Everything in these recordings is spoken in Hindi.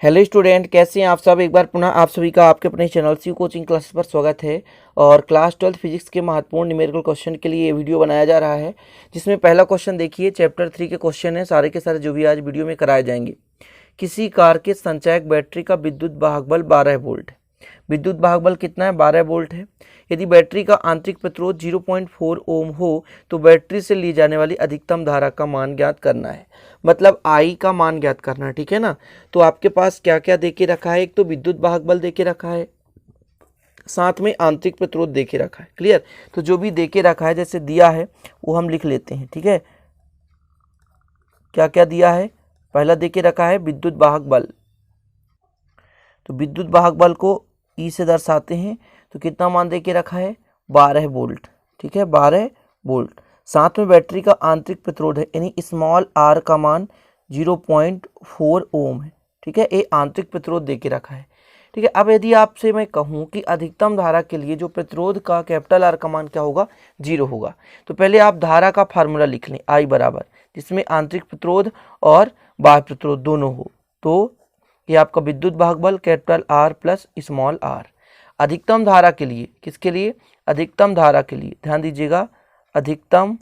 हेलो स्टूडेंट, कैसे हैं आप सब। एक बार पुनः आप सभी का आपके अपने चैनल सी कोचिंग क्लासेस पर स्वागत है। और क्लास 12 फिजिक्स के महत्वपूर्ण न्यूमेरिकल क्वेश्चन के लिए ये वीडियो बनाया जा रहा है, जिसमें पहला क्वेश्चन देखिए चैप्टर 3 के क्वेश्चन है सारे के सारे जो भी आज वीडियो में कराए जाएंगे। किसी कार के संचायक बैटरी का विद्युत वाहक बल 12 वोल्ट है। विद्युत वाहक बल कितना है? 12 वोल्ट है। यदि बैटरी का आंतरिक प्रतिरोध 0.4 ओम हो तो बैटरी से ली जाने वाली अधिकतम धारा का मान ज्ञात करना है, मतलब आई का मान ज्ञात करना है। ठीक है ना। तो आपके पास क्या क्या देके रखा है? एक तो विद्युत वाहक बल देके रखा है, साथ में आंतरिक प्रतिरोध देके रखा है। क्लियर। तो जो भी देके रखा है जैसे दिया है वो हम लिख लेते हैं। ठीक है, क्या क्या दिया है? पहला देके रखा है विद्युत वाहक बल, तो विद्युत वाहक बल को ई से दर्शाते हैं। तो कितना मान देके रखा है? 12 वोल्ट। ठीक है, 12 वोल्ट। साथ में बैटरी का आंतरिक प्रतिरोध है, यानी स्मॉल आर का मान 0.4 ओम है। ठीक है, ये आंतरिक प्रतिरोध देके रखा है। ठीक है, अब यदि आपसे मैं कहूँ कि अधिकतम धारा के लिए जो प्रतिरोध का कैपिटल आर का मान क्या होगा? 0 होगा। तो पहले आप धारा का फार्मूला लिख लें, आई बराबर, जिसमें आंतरिक प्रतिरोध और बाह्य प्रतिरोध दोनों हो। तो ये आपका विद्युत वाहक बल capital R plus small r. अधिकतम धारा के लिए, किसके लिए? अधिकतम धारा के लिए, ध्यान दीजिएगा, अधिकतम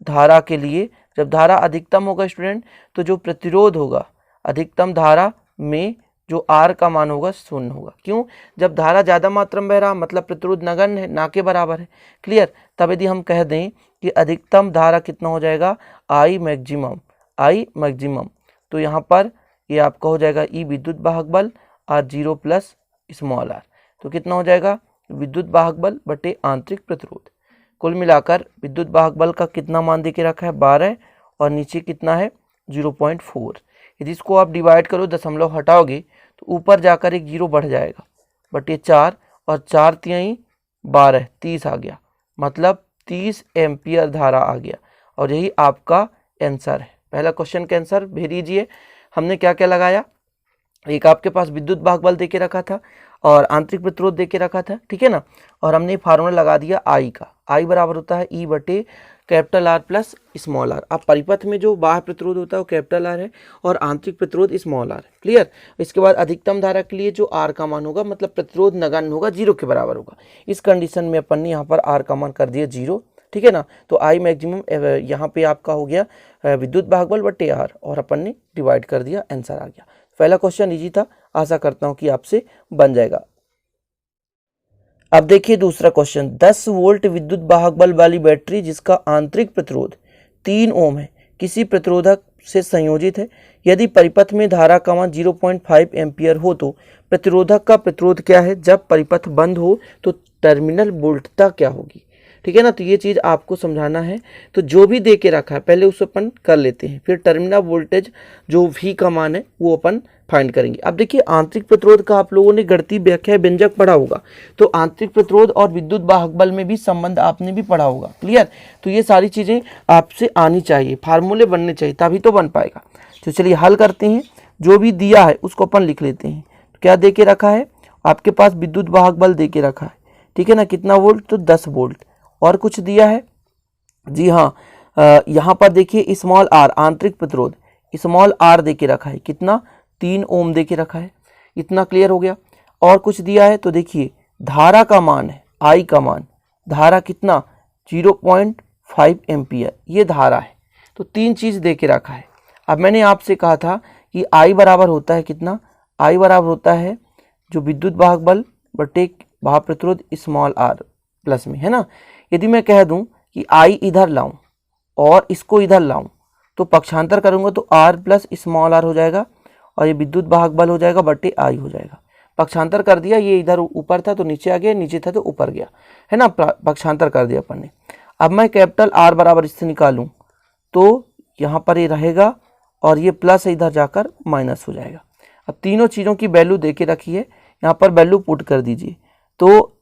धारा के लिए जब धारा अधिकतम होगा स्टूडेंट, तो जो प्रतिरोध होगा अधिकतम धारा में जो आर का मान होगा 0 होगा। क्यों? जब धारा ज़्यादा मात्रा में बह रहा मतलब प्रतिरोध नगण्य है, ना के बराबर है। क्लियर। तब यदि हम कह दें कि अधिकतम धारा कितना हो जाएगा? आई मैक्सिमम, आई मैक्सिमम, तो यहाँ पर ये आपका हो जाएगा ई विद्युत वाहक बल आर 0 प्लस स्मॉल आर। तो कितना हो जाएगा? विद्युत वाहक बल बटे आंतरिक प्रतिरोध। कुल मिलाकर विद्युत वाहक बल का कितना मान देके रखा है? 12, और नीचे कितना है? 0.4। यदि इसको आप डिवाइड करो, दशमलव हटाओगे तो ऊपर जाकर एक 0 बढ़ जाएगा, बटे 4, और 4 तिहाई 12, 30 आ गया, मतलब 30 एम्पियर धारा आ गया। और यही आपका आंसर है। पहला क्वेश्चन का आंसर भेज दीजिए। हमने क्या क्या लगाया? एक आपके पास विद्युत वाहक बल देके रखा था और आंतरिक प्रतिरोध देके रखा था। ठीक है ना। और हमने फार्मूला लगा दिया आई का। आई बराबर होता है ई बटे capital R plus small r. अब परिपथ में जो बाह्य प्रतिरोध होता है वो कैपिटल आर है और आंतरिक प्रतिरोध स्मॉल आर है। क्लियर। इसके बाद अधिकतम धारा के लिए जो आर का मान होगा, मतलब प्रतिरोध नगण्य होगा, 0 के बराबर होगा। इस कंडीशन में अपन ने यहाँ पर आर का मान कर दिया 0। ठीक है ना। तो आई मैक्सिमम यहाँ पे आपका हो गया विद्युत वाहक बल बटे आर, और अपन ने डिवाइड कर दिया, आंसर आ गया। पहला क्वेश्चन इजी था, आशा करता हूं कि आपसे बन जाएगा। अब देखिए दूसरा क्वेश्चन। 10 वोल्ट विद्युत वाहक बल वाली बैटरी जिसका आंतरिक प्रतिरोध 3 ओम है, किसी प्रतिरोधक से संयोजित है। यदि परिपथ में धारा का मान 0.5 एम्पियर हो तो प्रतिरोधक का प्रतिरोध क्या है? जब परिपथ बंद हो तो टर्मिनल वोल्टता क्या होगी? ठीक है ना। तो ये चीज़ आपको समझाना है। तो जो भी दे के रखा है पहले उसे अपन कर लेते हैं, फिर टर्मिनल वोल्टेज जो V का मान है वो अपन फाइंड करेंगे। अब देखिए आंतरिक प्रतिरोध का आप लोगों ने गणितीय व्याख्या व्यंजक पढ़ा होगा, तो आंतरिक प्रतिरोध और विद्युत वाहक बल में भी संबंध आपने भी पढ़ा होगा। क्लियर। तो ये सारी चीज़ें आपसे आनी चाहिए, फार्मूले बनने चाहिए, तभी तो बन पाएगा। तो चलिए हल करते हैं। जो भी दिया है उसको अपन लिख लेते हैं। क्या दे के रखा है? आपके पास विद्युत वाहक बल दे के रखा है। ठीक है ना। कितना वोल्ट? तो 10 वोल्ट। और कुछ दिया है? जी हाँ, यहाँ पर देखिए स्मॉल आर आंतरिक प्रतिरोध, स्मॉल आर दे के रखा है। कितना? 3 ओम दे के रखा है। इतना क्लियर हो गया। और कुछ दिया है तो देखिए धारा का मान है, आई का मान, धारा कितना? 0.5 एम्पियर, ये धारा है। तो 3 चीज़ दे के रखा है। अब मैंने आपसे कहा था कि आई बराबर होता है कितना? आई बराबर होता है जो विद्युत वाहक बल बटे बाह्य प्रतिरोध स्मॉल आर प्लस में, है ना। यदि मैं कह दूं कि आई इधर लाऊं और इसको इधर लाऊं तो पक्षांतर करूंगा तो आर प्लस स्मॉल आर हो जाएगा, और ये विद्युत वाहक बल हो जाएगा बटे आई हो जाएगा। पक्षांतर कर दिया, ये इधर ऊपर था तो नीचे आ गया, नीचे था तो ऊपर गया, है ना। पक्षांतर कर दिया अपन ने। अब मैं कैपिटल आर बराबर इससे निकालूं तो यहाँ पर ये रहेगा और ये प्लस इधर जाकर माइनस हो जाएगा। अब तीनों चीज़ों की वैल्यू दे के रखी है, यहाँ पर वैल्यू पुट कर दीजिए। तो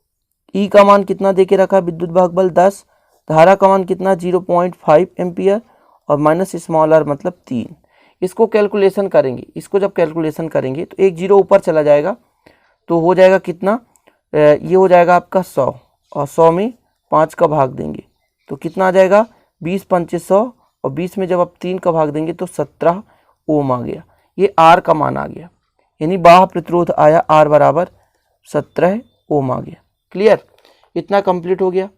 ई का मान कितना दे के रखा? विद्युत वाहक बल 10, धारा का मान कितना? 0.5 एम्पियर, और माइनस स्मॉल आर मतलब 3। इसको कैलकुलेशन करेंगे, इसको जब कैलकुलेशन करेंगे तो एक 0 ऊपर चला जाएगा, तो हो जाएगा कितना? ये हो जाएगा आपका 100, और 100 में 5 का भाग देंगे तो कितना आ जाएगा? 20 पंचे 100, और 20 में जब आप 3 का भाग देंगे तो 17 ओम आ गया। ये R का मान आ गया, यानी बाह्य प्रतिरोध आया R बराबर 17 ओम आ गया। क्लियर, इतना कंप्लीट हो गया।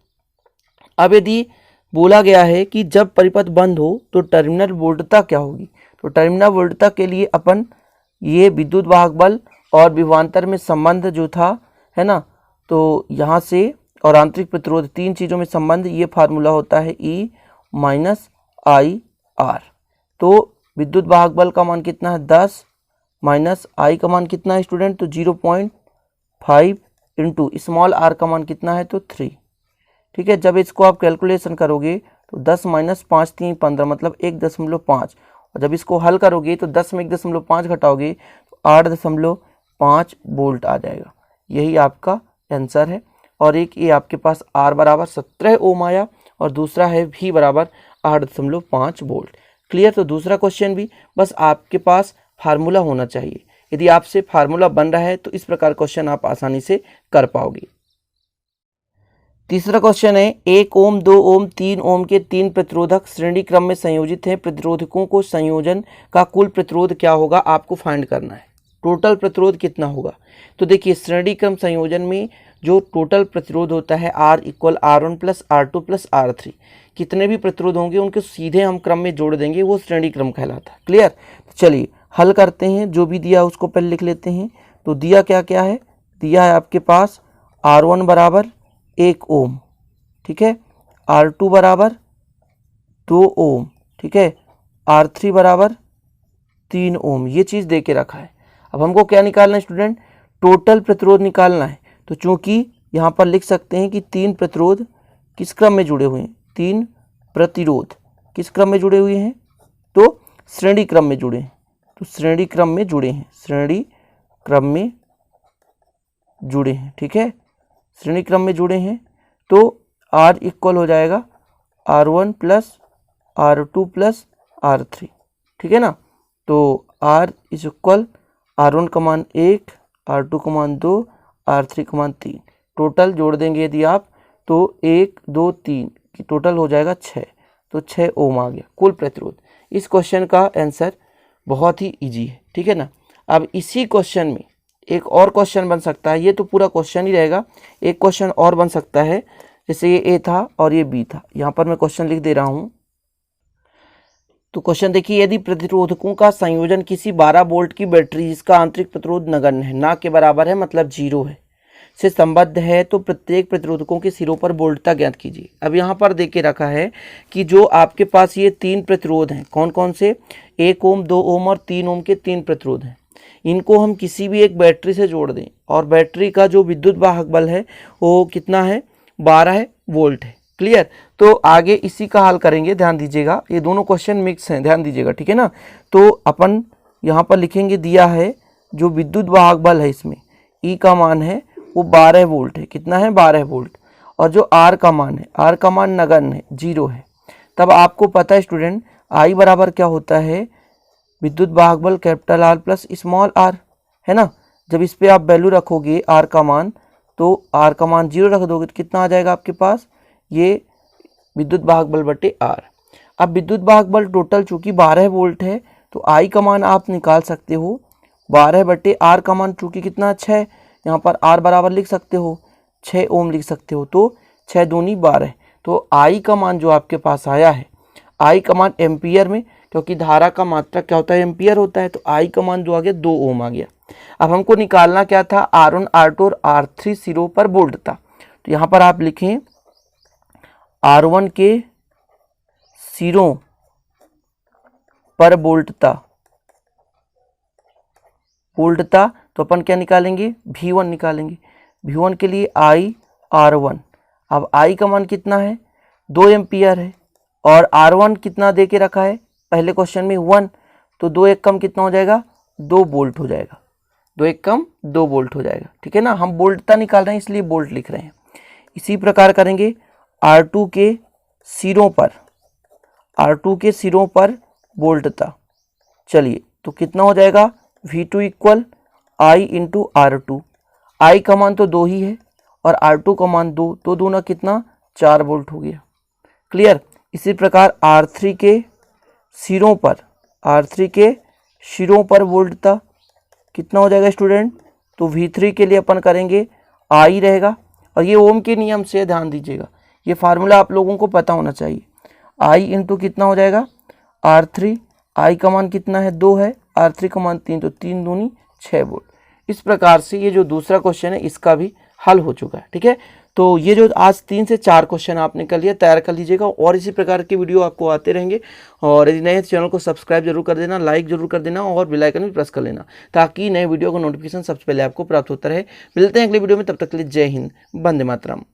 अब यदि बोला गया है कि जब परिपथ बंद हो तो टर्मिनल वोल्टता क्या होगी, तो टर्मिनल वोल्टता के लिए अपन ये विद्युत वाहक बल और विभवांतर में संबंध जो था है ना, तो यहाँ से और आंतरिक प्रतिरोध, तीन चीज़ों में संबंध, ये फार्मूला होता है E माइनस आई आर। तो विद्युत वाहक बल का मान कितना है 10 माइनस आई का मान कितना है स्टूडेंट, तो 0.5 इंटू स्मॉल आर का मान कितना है तो 3। ठीक है, जब इसको आप कैलकुलेशन करोगे तो 10 माइनस 5 3 15 मतलब 1.5, और जब इसको हल करोगे तो 10 में 1.5 घटाओगे तो 8.5 वोल्ट आ जाएगा। यही आपका आंसर है। और एक ये आपके पास R बराबर 17 ओम आया और दूसरा है V बराबर 8.5 वोल्ट। क्लियर, तो दूसरा क्वेश्चन भी बस आपके पास फार्मूला होना चाहिए। यदि आपसे फार्मूला बन रहा है तो इस प्रकार क्वेश्चन आप आसानी से कर पाओगे। तीसरा क्वेश्चन है 1 ओम 2 ओम 3 ओम के 3 प्रतिरोधक श्रेणी क्रम में संयोजित हैं। प्रतिरोधकों को संयोजन का कुल प्रतिरोध क्या होगा आपको फाइंड करना है। टोटल प्रतिरोध कितना होगा, तो देखिए श्रेणी क्रम संयोजन में जो टोटल प्रतिरोध होता है R equal R1 plus R2 plus R3, कितने भी प्रतिरोध होंगे उनके सीधे हम क्रम में जोड़ देंगे, वो श्रेणी क्रम कहलाता है। क्लियर, तो चलिए हल करते हैं। जो भी दिया उसको पहले लिख लेते हैं। तो दिया क्या क्या है, दिया है आपके पास R1 बराबर 1 ओम, ठीक है, R2 बराबर 2 ओम, ठीक है, R3 बराबर 3 ओम, ये चीज़ दे के रखा है। अब हमको क्या निकालना है स्टूडेंट, टोटल प्रतिरोध निकालना है। तो चूंकि यहाँ पर लिख सकते हैं कि 3 प्रतिरोध किस क्रम में जुड़े हुए हैं, 3 प्रतिरोध किस क्रम में जुड़े हुए हैं, तो श्रेणी क्रम में जुड़े हैं, तो श्रेणी क्रम में जुड़े हैं, श्रेणी क्रम में जुड़े हैं, ठीक है, श्रेणी क्रम में जुड़े हैं। तो R इक्वल हो जाएगा R1 plus R2 plus R3, ठीक है ना। तो R इज इक्वल R1 का मान 1, R2 का मान 2, R3 का मान 3, टोटल जोड़ देंगे यदि आप तो 1 2 3 की टोटल हो जाएगा 6, तो 6 ओम आ गया कुल प्रतिरोध। इस क्वेश्चन का आंसर बहुत ही इजी है, ठीक है ना। अब इसी क्वेश्चन में एक और क्वेश्चन बन सकता है, ये तो पूरा क्वेश्चन ही रहेगा, एक क्वेश्चन और बन सकता है, जैसे ये ए था और ये बी था। यहाँ पर मैं क्वेश्चन लिख दे रहा हूँ। तो क्वेश्चन देखिए, यदि प्रतिरोधकों का संयोजन किसी 12 वोल्ट की बैटरी जिसका आंतरिक प्रतिरोध नगण्य है, ना के बराबर है मतलब 0 है, से संबद्ध है, तो प्रत्येक प्रतिरोधकों के सिरों पर वोल्टता ज्ञात कीजिए। अब यहाँ पर देख के रखा है कि जो आपके पास ये 3 प्रतिरोध हैं, कौन कौन से, 1 ओम 2 ओम और 3 ओम के 3 प्रतिरोध हैं, इनको हम किसी भी एक बैटरी से जोड़ दें और बैटरी का जो विद्युत वाहक बल है वो कितना है 12 वोल्ट है। क्लियर, तो आगे इसी का हल करेंगे, ध्यान दीजिएगा, ये दोनों क्वेश्चन मिक्स हैं, ध्यान दीजिएगा, ठीक है ना। तो अपन यहाँ पर लिखेंगे, दिया है जो विद्युत वाहक बल है इसमें ई का मान है वो 12 वोल्ट है, कितना है 12 वोल्ट, और जो आर का मान है, आर का मान नगण्य है 0 है। तब आपको पता है स्टूडेंट आई बराबर क्या होता है, विद्युत वाहक बल capital R plus small r, है ना। जब इस पे आप वैल्यू रखोगे आर का मान, तो आर का मान 0 रख दोगे तो कितना आ जाएगा आपके पास, ये विद्युत वाहक बल बटे आर। अब विद्युत वाहक बल टोटल चूंकि 12 वोल्ट है तो आई का मान आप निकाल सकते हो 12 बटे आर का मान चूंकि कितना 6, यहाँ पर आर बराबर लिख सकते हो 6 ओम लिख सकते हो, तो 6 दूनी 12, तो आई का मान जो आपके पास आया है, आई का मान एम्पियर में, क्योंकि धारा का मात्रक क्या होता है एम्पियर होता है, तो आई का मान जो आ गया 2 ओम आ गया। अब हमको निकालना क्या था, R1 R2 और R3 सिरों पर वोल्टता। तो यहाँ पर आप लिखें R1 के सिरों पर वोल्टता, वोल्टता तो अपन क्या निकालेंगे V1 निकालेंगे, V1 के लिए I R1। अब I का मान कितना है 2 एम्पियर है और R1 कितना दे के रखा है पहले क्वेश्चन में 1, तो 2 एक कम कितना हो जाएगा 2 वोल्ट हो जाएगा, 2 एक कम 2 वोल्ट हो जाएगा, ठीक है ना। हम वोल्टता निकाल रहे हैं इसलिए वोल्ट लिख रहे हैं। इसी प्रकार करेंगे R2 के सिरों पर, R2 के सिरों पर वोल्टता, चलिए तो कितना हो जाएगा V2 equal I into R2, I का मान तो 2 ही है और R2 का मान 2, तो दोनों कितना 4 वोल्ट हो गया। क्लियर, इसी प्रकार R3 के सिरों पर, R3 के सिरों पर वोल्टता कितना हो जाएगा स्टूडेंट, तो V3 के लिए अपन करेंगे I रहेगा, और ये ओम के नियम से ध्यान दीजिएगा, ये फार्मूला आप लोगों को पता होना चाहिए। I इंटू कितना हो जाएगा R3, I का मान कितना है 2 है, R3 का मान 3, तो 3 दूनी 6 वोल्ट। इस प्रकार से ये जो दूसरा क्वेश्चन है इसका भी हल हो चुका है। ठीक है, तो ये जो आज 3 से 4 क्वेश्चन आपने कर लिया, तैयार कर लीजिएगा, और इसी प्रकार के वीडियो आपको आते रहेंगे। और यदि नए चैनल को सब्सक्राइब जरूर कर देना, लाइक जरूर कर देना, और बेल आइकन भी प्रेस कर लेना, ताकि नए वीडियो का नोटिफिकेशन सबसे पहले आपको प्राप्त होता रहे। मिलते हैं अगले वीडियो में, तब तक के लिए जय हिंद, वंदे मातरम।